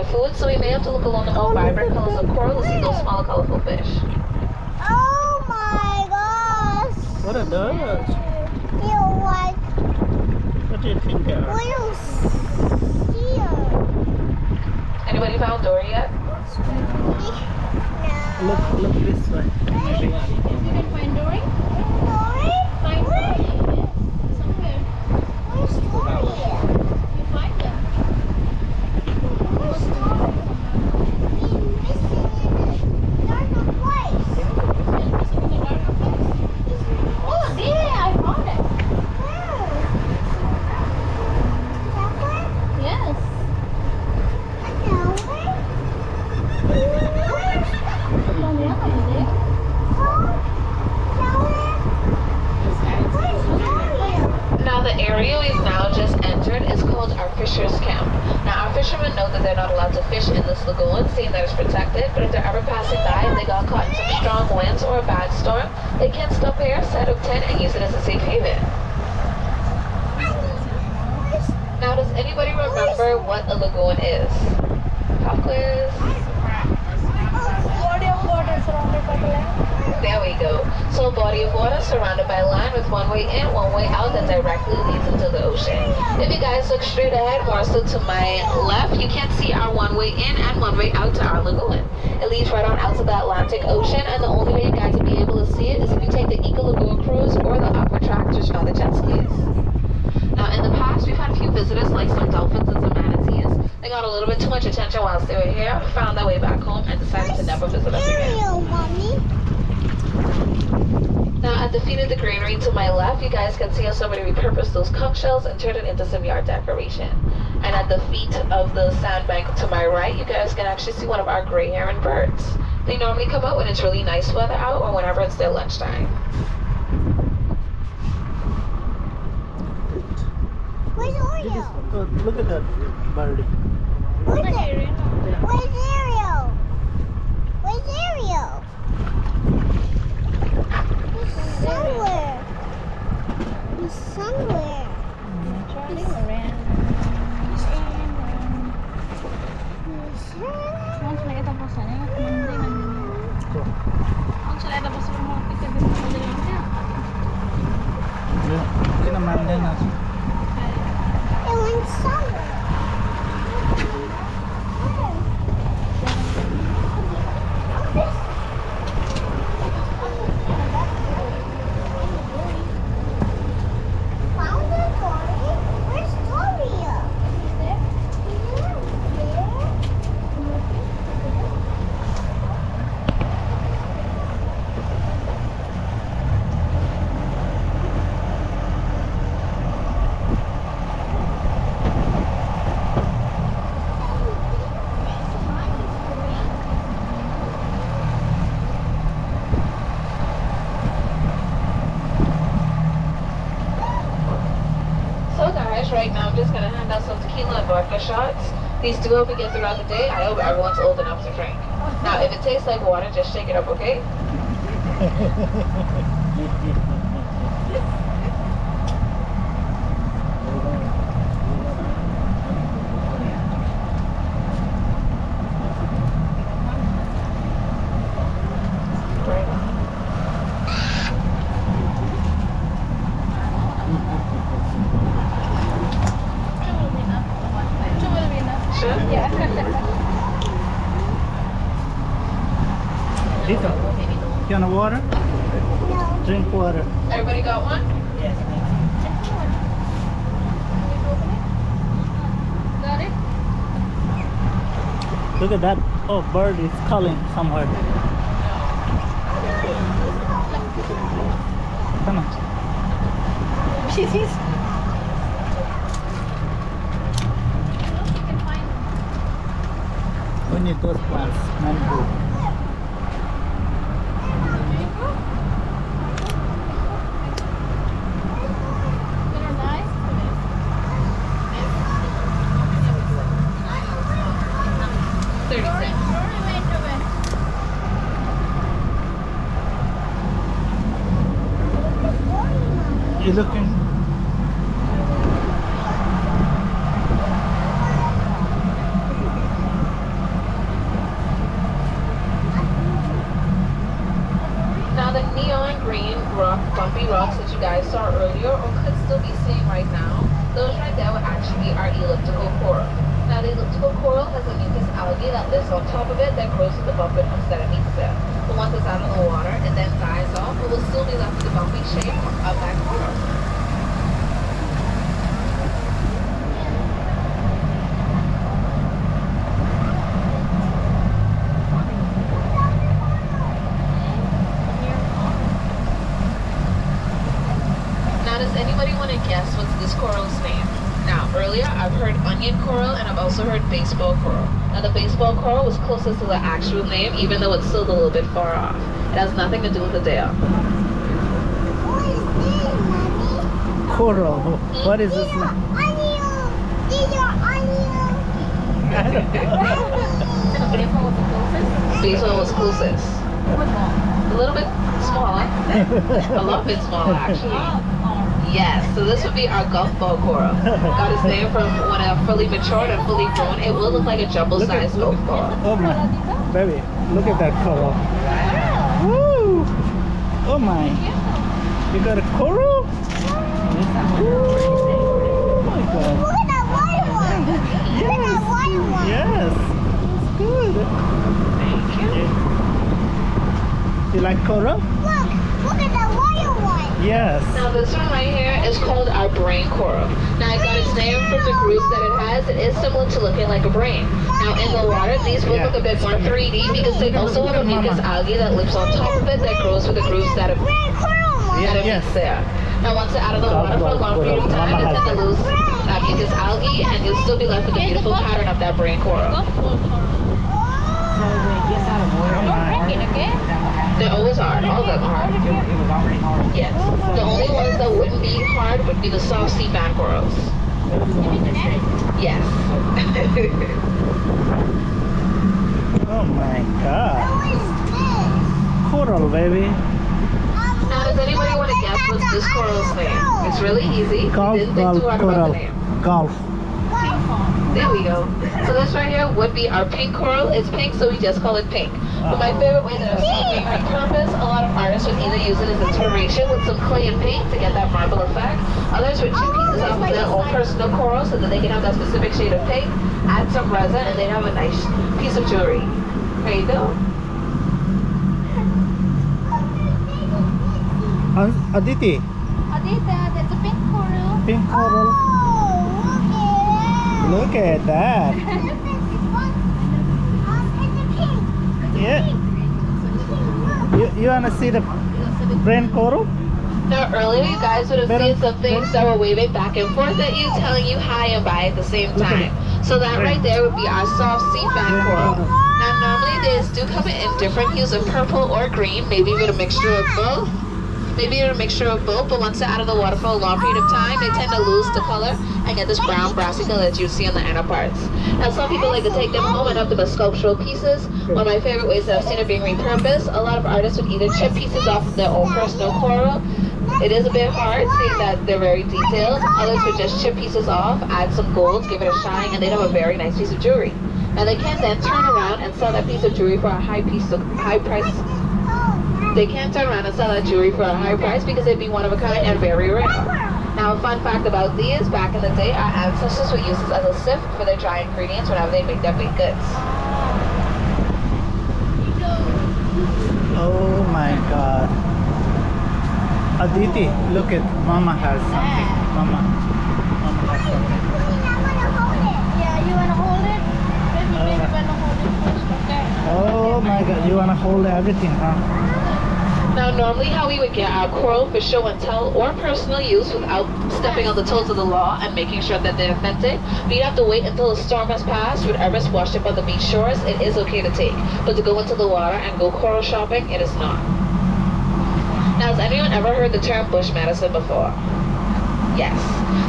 food, so we may have to look along the more vibrant colors of coral to see those smaller colorful fish. Oh my gosh! What are those? They're like What do you think they are? little seal. Anybody found Dory yet? No. Look this way. Maybe. You can find Dory? Dory? Find Dory? Somewhere. Where's Dory? You find them. Where's Dory? He's missing in the darker place. Missing in the darker place? Oh, yeah, I found it. Where? That way? Yes. That way? Found one over there. Now the area we've now just entered is called our Fisher's Camp. Now our fishermen know that they're not allowed to fish in this lagoon, seeing that it's protected, but if they're ever passing by and they got caught in some strong winds or a bad storm, they can stop here, set up tent, and use it as a safe haven. Now does anybody remember what a lagoon is? Pop quiz. Body of water surrounded by the land. There we go. So a body of water surrounded by land with one way in, one way out that directly leads into the ocean. If you guys look straight ahead, more so to my left, you can see our one way in and one way out to our lagoon. It leads right on out to the Atlantic Ocean, and the only way you guys will be able to see it is if you take the Eco Lagoon cruise or the aqua tracks, which are the jet skis. Now in the past, we've had a few visitors like some dolphins and some manatees. They got a little bit too much attention whilst they were here, found their way back home, and decided to never visit us again. Ariel, Mommy. Now at the feet of the granary to my left, you guys can see how somebody repurposed those conch shells and turned it into some yard decoration. And at the feet of the sandbank to my right, you guys can actually see one of our gray heron birds. They normally come out when it's really nice weather out or whenever it's their lunchtime. Where's Oreo? Oh, look at that birdie. Where's Ariel? Where's Ariel? Where's Ariel? He's somewhere. He's somewhere. Charlie Moran. Once lagi tapos na yan, Monday na yun. Once lagi tapos na mga picture din sa Monday lang yan. Yeah. Hindi naman din. It went somewhere. Found it, Dory? Where's Doria? There? So guys, right now I'm just gonna hand out some tequila and vodka shots. These do help you get throughout the day. I hope everyone's old enough to drink. Now if it tastes like water, just shake it up, okay? Two will be enough. Sure? Yeah. Dito. You want water? No. Drink water. Everybody got one? Yes. Got it? Look at that. Oh, bird is calling somewhere. Come on. She sees. We need those plants. Mango. They're nice. 30 cents. Rory went away. You looking? rocks that you guys saw earlier or could still be seeing right now, those right there would actually be our elliptical coral. Now the elliptical coral has a mucus algae that lives on top of it that grows with the bumping underneath there. But once it's out of the water, it then dies off, it will still be left with the bumping shape of that coral. Does anybody want to guess what's this coral's name? Now, earlier I've heard onion coral and I've also heard baseball coral. Now, the baseball coral was closest to the actual name, even though it's still a little bit far off. It has nothing to do with the tail. What is this, Mommy? Coral. What is this? These are onions. These are onions. Baseball was closest. A little bit smaller. A lot bit smaller, actually. Yes, so this would be our golf ball coral. Got its name from when it fully matured and fully grown, it will look like a jumbo-sized golf ball. Oh my, baby, look at that coral. Woo! Oh my, you got a coral? Oh my god. Look at that white one. Look at that white one. Yes, it's good. Thank you. You like coral? Look at that white one. Yes. Now this one right here is called our brain coral. Now it got its name from the grooves that it has. It is similar to looking like a brain. Now in the water, these will look a bit more 3D because they also have a mucus algae that lives on top of it that grows with the grooves that it Red coral one. Yes. meets there. Now once it's out of the water for a long period of time, it tends to lose that mucus algae and you'll still be left with the beautiful pattern of that brain coral. They're always hard. All of them are hard. Yes. The only ones that wouldn't be hard would be the soft sea fan corals. Yes. Oh my god. What is this? Coral, baby. Now, does anybody want to guess what's this coral's name? It's really easy. Golf, Didn't think golf, too hard about coral. the name. Golf. There we go. So this right here would be our pink coral. It's pink, so we just call it pink. But my favorite way that I've seen it repurposed, a lot of artists would either use it as inspiration with some clay and paint to get that marble effect. Others would chip pieces off of their own personal coral so that they can have that specific shade of pink, add some resin, and they'd have a nice piece of jewelry. There you go. Aditi, Adita, that's a pink coral. pink coral. Oh, Look at that. look at this. It's pink. Yeah. You wanna see the brain coral? Now earlier you guys would have seen some things that were waving back and forth at you, telling you hi and bye at the same time. So that right there would be our soft sea fan coral. Now normally these do come in different hues of purple or green, maybe with a mixture of both. But once they're out of the water for a long period of time, they tend to lose the color and get this brown brassy color that you see on the inner parts. Now some people like to take them home and have them as sculptural pieces. One of my favorite ways that I've seen it being repurposed, a lot of artists would either chip pieces off of their own personal coral. It is a bit hard seeing that they're very detailed. Others would just chip pieces off, add some gold, give it a shine, and they'd have a very nice piece of jewelry. Now they can then turn around and sell that piece of jewelry for a high price. They can turn around and sell that jewelry for a high price because it'd be one of a kind and very rare. Now a fun fact about these, back in the day, our ancestors would use this as a sift for their dry ingredients whenever they make their baked goods. Oh my god. Aditi, look at Mama has something. Mama has something. Yeah, you wanna hold it? Baby wanna hold it first, okay? Oh my god, you wanna hold everything, huh? Now normally how we would get our coral for show and tell or personal use without stepping on the toes of the law and making sure that they're authentic, we'd have to wait until the storm has passed, whatever's washed up on the beach shores, it is okay to take. But to go into the water and go coral shopping, it is not. Now, has anyone ever heard the term bush medicine before? Yes.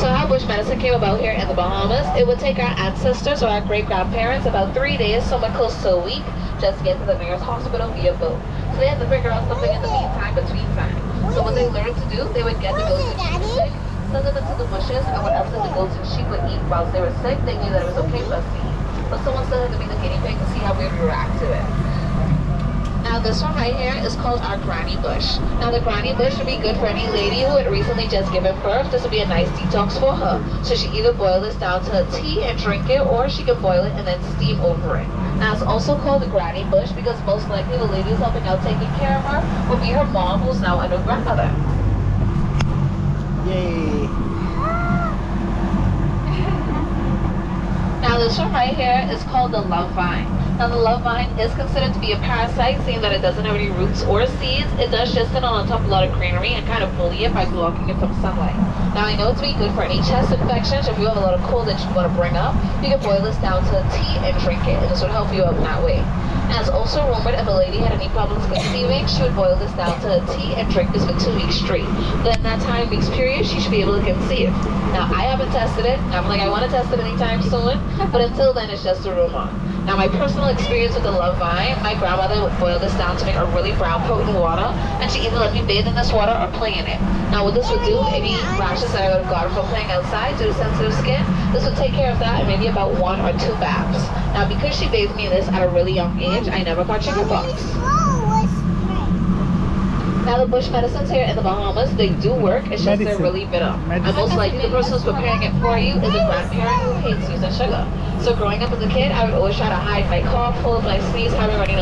So how bush medicine came about here in the Bahamas, it would take our ancestors or our great-grandparents about 3 days, somewhere close to a week, just to get to the nearest hospital via boat. So they had to figure out something in the meantime, between time. So what they learned to do, they would get the goats and sheep sick, send them into the bushes, and whatever the goats and sheep would eat whilst they were sick, they knew that it was okay for us to eat. But someone still had to be the guinea pig to see how we would react to it. Now Now this one right here is called our granny bush. Now the granny bush would be good for any lady who had recently just given birth. This would be a nice detox for her. So she either boil this down to a tea and drink it, or she can boil it and then steam over it. Now it's also called the granny bush because most likely the lady who's helping out taking care of her will be her mom, who's now a new grandmother. Yay. Now this one right here is called the love vine. Now the love vine is considered to be a parasite, seeing that it doesn't have any roots or seeds. It does just sit on top of a lot of greenery and kind of bully it by blocking it from sunlight. Now I know it's be good for any chest infections. If you have a lot of cold that you want to bring up, you can boil this down to tea and drink it, and this would help you out in that way. And it's also rumored if a lady had any problems conceiving, she would boil this down to a tea and drink this for 2 weeks straight. Then that time weeks period, she should be able to conceive. Now I haven't tested it. I'm like, I want to test it anytime soon, but until then it's just a rumor. Now my personal experience with the love vine, my grandmother would boil this down to make a really brown potent water, and she either let me bathe in this water or play in it. Now what this would do, any rashes that I would have gotten from playing outside due to sensitive skin, this would take care of that in maybe about 1 or 2 baths. Now because she bathed me in this at a really young age, I never got chickenpox. Now the bush medicines here in the Bahamas, they do work, it's just they're really bitter. And most likely the person who's preparing it for you is a grandparent who hates using sugar. So growing up as a kid, I would always try to hide my cough, cold, my sneeze, having running